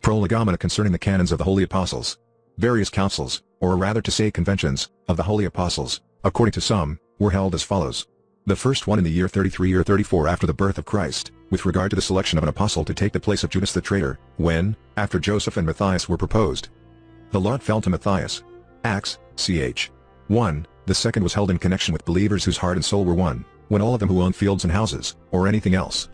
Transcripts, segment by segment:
Prolegomena concerning the canons of the Holy Apostles. Various councils, or rather to say conventions, of the Holy Apostles, according to some, were held as follows. The first one in the year 33 or 34 after the birth of Christ, with regard to the selection of an apostle to take the place of Judas the traitor, when, after Joseph and Matthias were proposed, the lot fell to Matthias. Acts, ch. 1. The second was held in connection with believers whose heart and soul were one, when all of them who owned fields and houses, or anything else,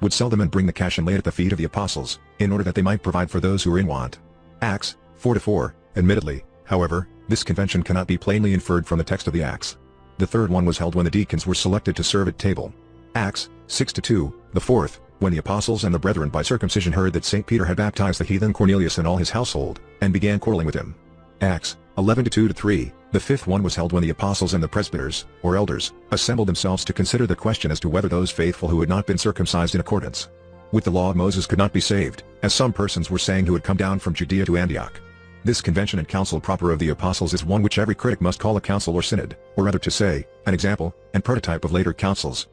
would sell them and bring the cash and lay it at the feet of the apostles, in order that they might provide for those who were in want. Acts, 4-4. Admittedly, however, this convention cannot be plainly inferred from the text of the Acts. The third one was held when the deacons were selected to serve at table. Acts, 6-2. The fourth, when the apostles and the brethren by circumcision heard that St. Peter had baptized the heathen Cornelius and all his household, and began quarreling with him. Acts, 11-2-3. The fifth one was held when the apostles and the presbyters, or elders, assembled themselves to consider the question as to whether those faithful who had not been circumcised in accordance with the law of Moses could not be saved, as some persons were saying who had come down from Judea to Antioch. This convention and council proper of the apostles is one which every critic must call a council or synod, or rather to say, an example, and prototype of later councils,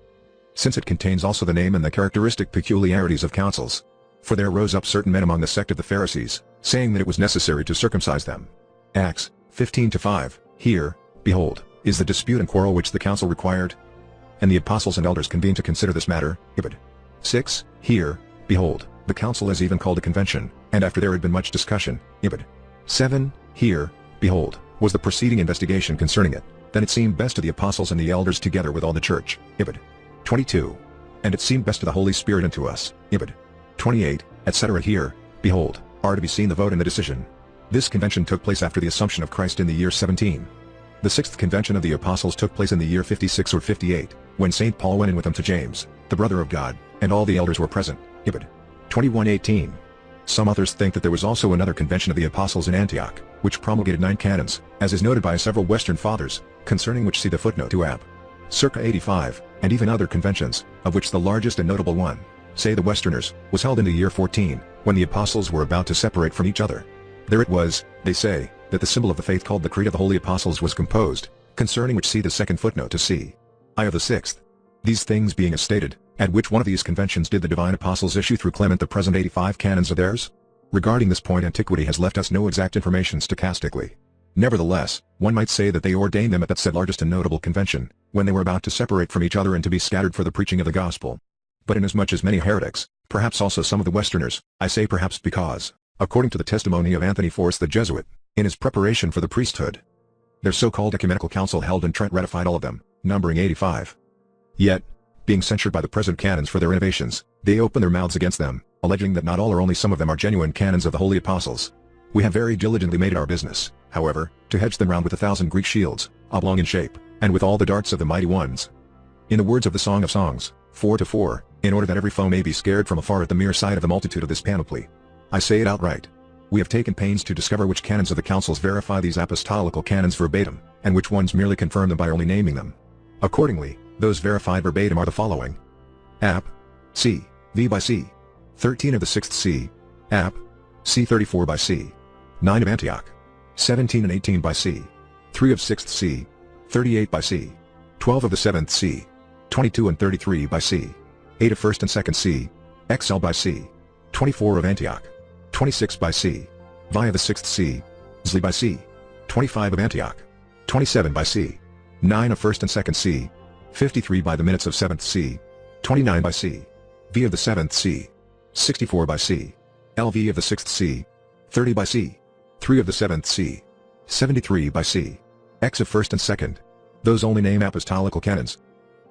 since it contains also the name and the characteristic peculiarities of councils. For there rose up certain men among the sect of the Pharisees, saying that it was necessary to circumcise them. Acts, 15-5. Here, behold, is the dispute and quarrel which the council required. And the apostles and elders convened to consider this matter. Ibid. 6. Here, behold, the council is even called a convention, and after there had been much discussion. Ibid. 7. Here, behold, was the preceding investigation concerning it. Then it seemed best to the apostles and the elders together with all the church. Ibid. 22. And it seemed best to the Holy Spirit and to us. Ibid. 28, etc. Here, behold, are to be seen the vote and the decision. This convention took place after the Assumption of Christ in the year 17. The sixth convention of the apostles took place in the year 56 or 58, when St. Paul went in with them to James, the brother of God, and all the elders were present. Ibid. 21:18. Some authors think that there was also another convention of the apostles in Antioch, which promulgated 9 canons, as is noted by several Western fathers, concerning which see the footnote to Ab. Circa 85, and even other conventions, of which the largest and notable one, say the Westerners, was held in the year 14, when the apostles were about to separate from each other. There it was, they say, that the symbol of the faith called the Creed of the Holy Apostles was composed, concerning which see the second footnote to C. I of the sixth. These things being as stated, at which one of these conventions did the divine apostles issue through Clement the present 85 canons of theirs? Regarding this point antiquity has left us no exact information stochastically. Nevertheless, one might say that they ordained them at that said largest and notable convention, when they were about to separate from each other and to be scattered for the preaching of the gospel. But inasmuch as many heretics, perhaps also some of the Westerners, I say perhaps because, according to the testimony of Anthony Force the Jesuit, in his preparation for the priesthood, their so-called ecumenical council held in Trent ratified all of them, numbering 85. Yet, being censured by the present canons for their innovations, they open their mouths against them, alleging that not all or only some of them are genuine canons of the Holy Apostles. We have very diligently made it our business, however, to hedge them round with 1,000 Greek shields, oblong in shape, and with all the darts of the mighty ones. In the words of the Song of Songs, 4-4, in order that every foe may be scared from afar at the mere sight of the multitude of this panoply. I say it outright. We have taken pains to discover which canons of the councils verify these apostolical canons verbatim, and which ones merely confirm them by only naming them. Accordingly, those verified verbatim are the following. Ap. C. V by C. 13 of the 6th C. Ap. C. 34 by C. 9 of Antioch. 17 and 18 by C. 3 of 6th C. 38 by C. 12 of the 7th C. 22 and 33 by C. 8 of 1st and 2nd C. XL by C. 24 of Antioch. 26 by C. Via the 6th C. Zli by C. 25 of Antioch. 27 by C. 9 of 1st and 2nd C. 53 by the minutes of 7th C. 29 by C. V of the 7th C. 64 by C. LV of the 6th C. 30 by C. 3 of the 7th C. 73 by C. X of 1st and 2nd. Those only name apostolical canons.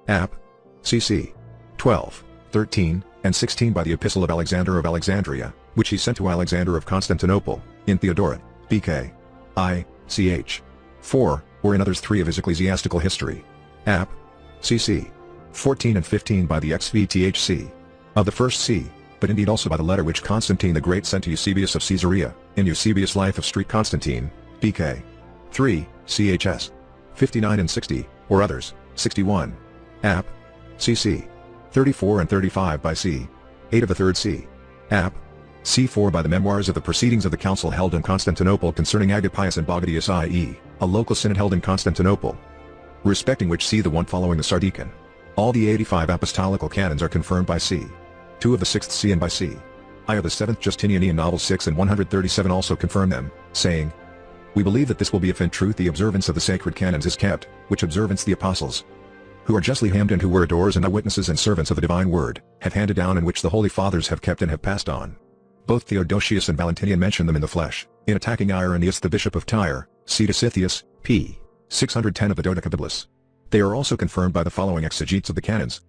Ap. CC. 12, 13, and 16 by the Epistle of Alexander of Alexandria, which he sent to Alexander of Constantinople, in Theodoret, BK. I, ch. 4, or in others 3 of his ecclesiastical history. Ap. CC. 14 and 15 by the XVTHC. Of the first C, but indeed also by the letter which Constantine the Great sent to Eusebius of Caesarea, in Eusebius' Life of Street Constantine, BK. 3, CHS. 59 and 60, or others, 61. Ap. CC. 34 and 35 by C. 8 of the 3rd C. Ap. C4 by the memoirs of the proceedings of the council held in Constantinople concerning Agapius and Bogadius i.e., a local synod held in Constantinople, respecting which see the one following the Sardican. All the 85 apostolical canons are confirmed by C. 2 of the 6th C and by C. I of the 7th Justinian Novel 6 and 137 also confirm them, saying, "We believe that this will be if in truth the observance of the sacred canons is kept, which observance the apostles, who are justly named and who were adorers and eyewitnesses and servants of the divine word, have handed down and which the holy fathers have kept and have passed on." Both Theodosius and Valentinian mention them in the flesh, in attacking Irenaeus the bishop of Tyre, see Dositheus, p. 610 of the Dodecabiblos. They are also confirmed by the following exegetes of the canons: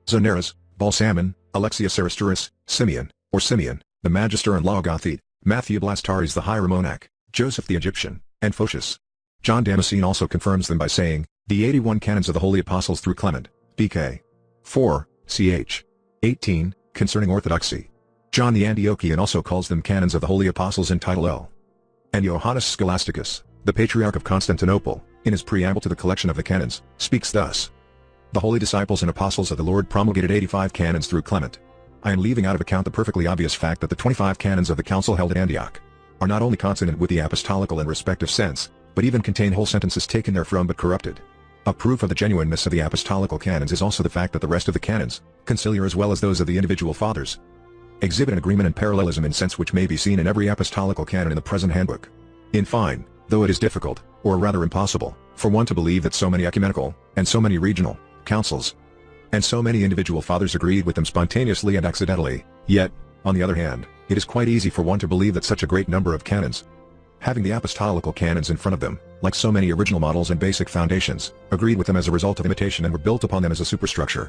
Zonaras, Balsamon, Alexius Aristurus, Simeon, or Simeon, the Magister and Logothete, Matthew Blastares the Hieromonach, Joseph the Egyptian, and Photius. John Damascene also confirms them by saying, "The 81 canons of the Holy Apostles through Clement, BK. 4, ch. 18, concerning orthodoxy." John the Antiochian also calls them canons of the Holy Apostles in title L. And Johannes Scholasticus, the Patriarch of Constantinople, in his preamble to the collection of the canons, speaks thus: "The holy disciples and apostles of the Lord promulgated 85 canons through Clement." I am leaving out of account the perfectly obvious fact that the 25 canons of the council held at Antioch are not only consonant with the apostolical and respective sense, but even contain whole sentences taken therefrom but corrupted. A proof of the genuineness of the apostolical canons is also the fact that the rest of the canons, conciliar as well as those of the individual fathers, exhibit an agreement and parallelism in sense which may be seen in every apostolical canon in the present handbook. In fine, though it is difficult, or rather impossible, for one to believe that so many ecumenical, and so many regional, councils, and so many individual fathers agreed with them spontaneously and accidentally, yet, on the other hand, it is quite easy for one to believe that such a great number of canons, having the apostolical canons in front of them, like so many original models and basic foundations, agreed with them as a result of imitation and were built upon them as a superstructure.